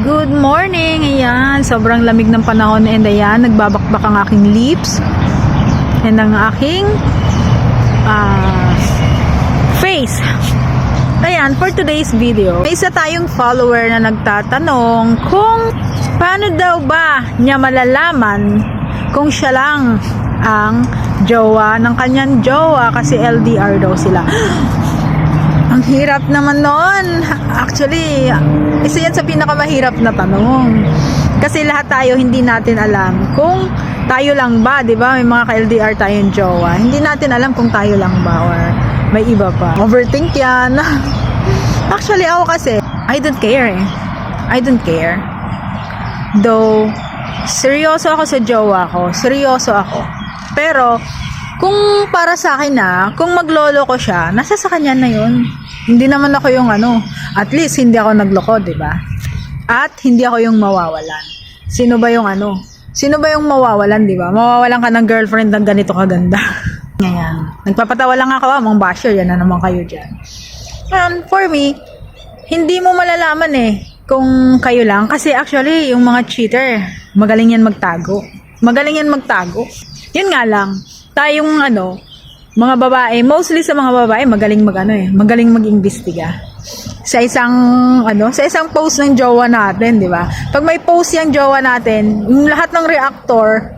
Good morning! Ayan, sobrang lamig ng panahon and ayan, nagbabakbak ang aking lips and ang aking face. Ayan, for today's video, may isa tayong follower na nagtatanong kung paano daw ba niya malalaman kung siya lang ang jowa ng kanyang jowa kasi LDR daw sila. Ang hirap naman nun. Actually, isa yan sa pinakamahirap na tanong. Kasi lahat tayo hindi natin alam kung tayo lang ba, di ba? May mga ka-LDR tayong jowa. Hindi natin alam kung tayo lang ba or may iba pa. Overthink yan. Actually, ako kasi, I don't care eh. I don't care. Though, seryoso ako sa jowa ko. Seryoso ako. Pero, kung para sa akin na, kung maglolo ko siya, nasa sa kanya na yun. Hindi naman ako yung at least hindi ako nagloko, di ba? At hindi ako yung mawawalan. Sino ba yung Sino ba yung mawawalan, di ba? Mawawalan ka ng girlfriend ng ganito kaganda. Ngayon, nagpapatawa lang ako, mga basher, yan na naman kayo dyan. For me, hindi mo malalaman kung kayo lang. Kasi actually, yung mga cheater, magaling yan magtago. Magaling yan magtago. Yun nga lang, tayong mga babae, mostly sa mga babae, magaling magaling mag-imbestiga. Sa isang post ng jowa natin, di ba? Pag may post yung jowa natin, yung lahat ng reactor,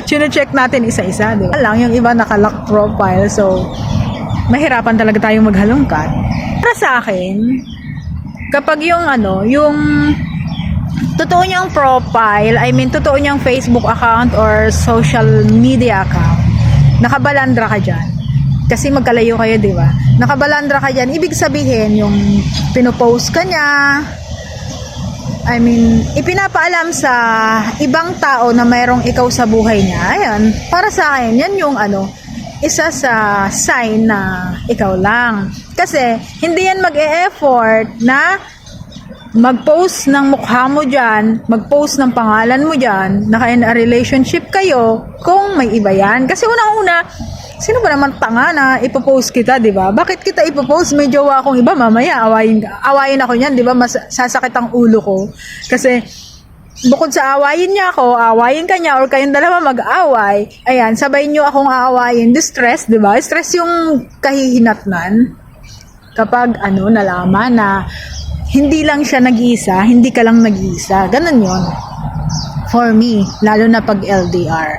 chine-check natin isa-isa, di ba? Lang, yung iba naka-lock profile, so, mahirapan talaga tayong maghalongkat. Para sa akin, kapag yung totoo niyang profile, totoo niyang Facebook account or social media account, nakabalandra ka dyan. Kasi magkalayo kayo, di ba? Nakabalandra ka dyan. Ibig sabihin, yung pinopost ka niya, ipinapaalam sa ibang tao na mayroong ikaw sa buhay niya. Ayan, para sa akin, yan yung isa sa sign na ikaw lang. Kasi, hindi yan mag-e-effort na mag-post ng mukha mo dyan, mag-post ng pangalan mo dyan, naka-in a relationship kayo, kung may iba yan. Kasi unang-una, sino ba naman tanga na ipopost kita, di ba? Bakit kita ipopost? May jowa akong iba, mamaya, awayin ako niyan, di ba? Mas sasakit ang ulo ko. Kasi, bukod sa awayin niya ako, awayin ka niya, or kayong dalawa mag-away, ayan, sabay niyo akong aawayin. Distress, di ba? Stress yung kahihinatnan. Kapag, nalaman na hindi lang siya nag-iisa, hindi ka lang nag-iisa. Ganun yon for me, lalo na pag LDR.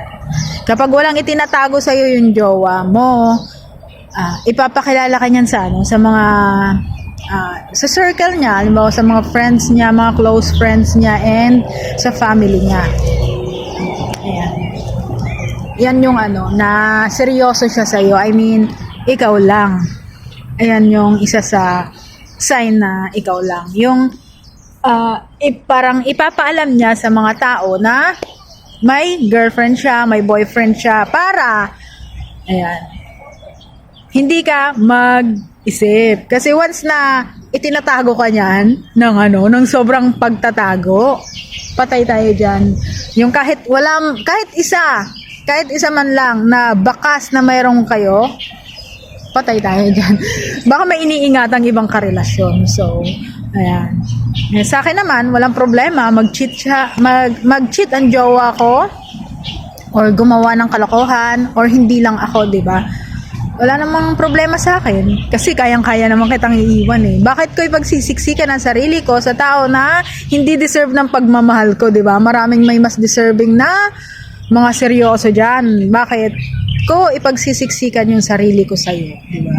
Kapag walang itinatago sa'yo yung jowa mo, ipapakilala ka niyan sa mga sa circle niya, halimbawa sa mga friends niya, mga close friends niya, and sa family niya. Ayan. Yan yung na seryoso siya sa'yo. Ikaw lang. Ayan yung isa sa sign na ikaw lang. Yung parang ipapaalam niya sa mga tao na may girlfriend siya, may boyfriend siya, para hindi ka mag-isip. Kasi once na itinatago ka niyan ng sobrang pagtatago, patay tayo dyan. Yung kahit isa man lang na bakas na mayroong kayo, patay tayo dyan. Baka may iniingatang ibang karelasyon. So, ayan. Sa akin naman, walang problema. Mag-cheat ang jowa ko, or gumawa ng kalokohan, or hindi lang ako, di ba? Wala namang problema sa akin. Kasi kayang-kaya naman kitang iiwan eh. Bakit ko ipagsisiksikan ang sarili ko sa tao na hindi deserve ng pagmamahal ko, di ba? Maraming may mas deserving na mga seryoso dyan. Bakit ko ipagsisiksikan yung sarili ko sa'yo, di ba?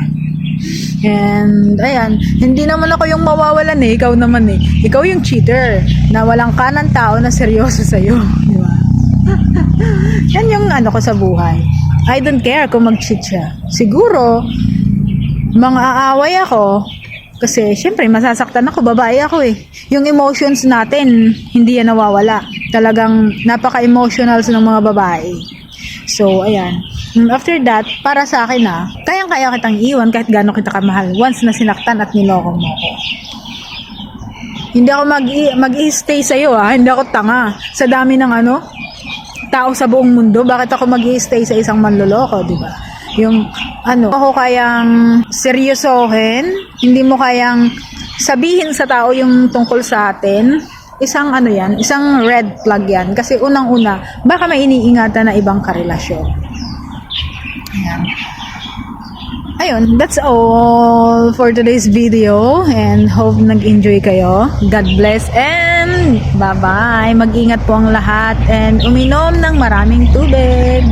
And ayan, hindi naman ako yung mawawalan ikaw naman ikaw yung cheater na walang kanang tao na seryoso sa'yo, di ba? Yan yung ko sa buhay. I don't care kung mag-cheat siya. Siguro mga aaway ako kasi syempre masasaktan ako, babae ako yung emotions natin hindi yan nawawala. Talagang napaka-emotional ng mga babae. So, ayan. After that, para sa akin kayang-kaya kitang iwan kahit gaano kita kamahal once na sinaktan at niloko mo ko. Hindi ako mag-i-stay sa'yo hindi ako tanga. Sa dami ng tao sa buong mundo, bakit ako mag-i-stay sa isang manloloko, di ba? Yung ako kayang seryosohin, hindi mo kayang sabihin sa tao yung tungkol sa atin, isang ano yan, isang red flag yan. Kasi unang-una, baka may iniingatan na ibang karelasyon. Ayan. Ayun, that's all for today's video and hope nag-enjoy kayo. God bless and bye-bye. Mag-ingat po ang lahat and uminom ng maraming tubig.